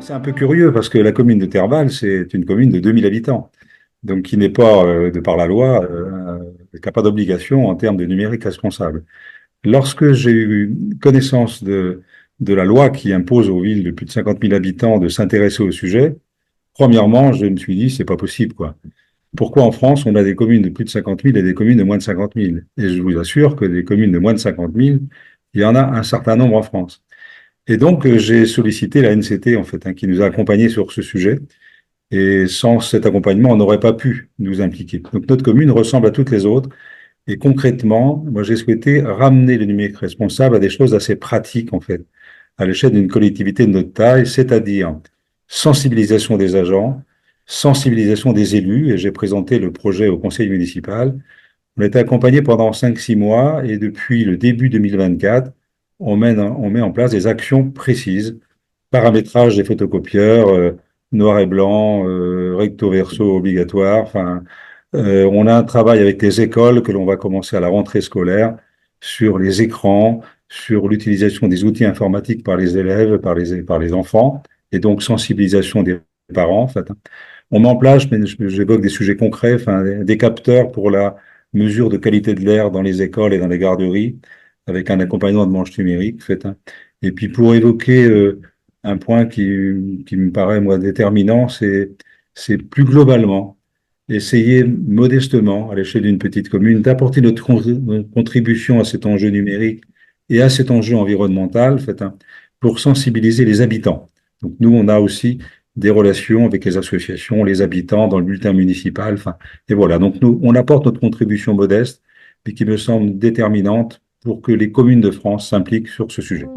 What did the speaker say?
C'est un peu curieux parce que la commune de Terval, c'est une commune de 2000 habitants, donc qui n'est pas, de par la loi, qui n'a pas d'obligation en termes de numérique responsable. Lorsque j'ai eu connaissance de la loi qui impose aux villes de plus de 50 000 habitants de s'intéresser au sujet, premièrement, je me suis dit, c'est pas possible, quoi. Pourquoi en France, on a des communes de plus de 50 000 et des communes de moins de 50 000? Et je vous assure que des communes de moins de 50 000, il y en a un certain nombre en France. Et donc, j'ai sollicité la NCT, en fait, hein, qui nous a accompagnés sur ce sujet. Et sans cet accompagnement, on n'aurait pas pu nous impliquer. Donc, notre commune ressemble à toutes les autres. Et concrètement, moi, j'ai souhaité ramener le numérique responsable à des choses assez pratiques, en fait, à l'échelle d'une collectivité de notre taille, c'est-à-dire sensibilisation des agents, sensibilisation des élus. Et j'ai présenté le projet au conseil municipal. On a été accompagné pendant 5-6 mois et depuis le début 2024, on met en place des actions précises, paramétrage des photocopieurs, noir et blanc, recto verso obligatoire. Enfin, on a un travail avec les écoles que l'on va commencer à la rentrée scolaire sur les écrans, sur l'utilisation des outils informatiques par les élèves, par les enfants, et donc sensibilisation des parents, en fait. On met en place, mais j'évoque des sujets concrets, enfin, des capteurs pour la mesure de qualité de l'air dans les écoles et dans les garderies, avec un accompagnement de manches numériques, en fait, hein. Et puis pour évoquer un point qui me paraît, moi, déterminant, c'est plus globalement essayer modestement, à l'échelle d'une petite commune, d'apporter notre contribution à cet enjeu numérique et à cet enjeu environnemental, en fait, hein, pour sensibiliser les habitants. Donc nous, on a aussi des relations avec les associations, les habitants, dans le bulletin municipal, enfin, et voilà. Donc nous, on apporte notre contribution modeste, mais qui me semble déterminante pour que les communes de France s'impliquent sur ce sujet.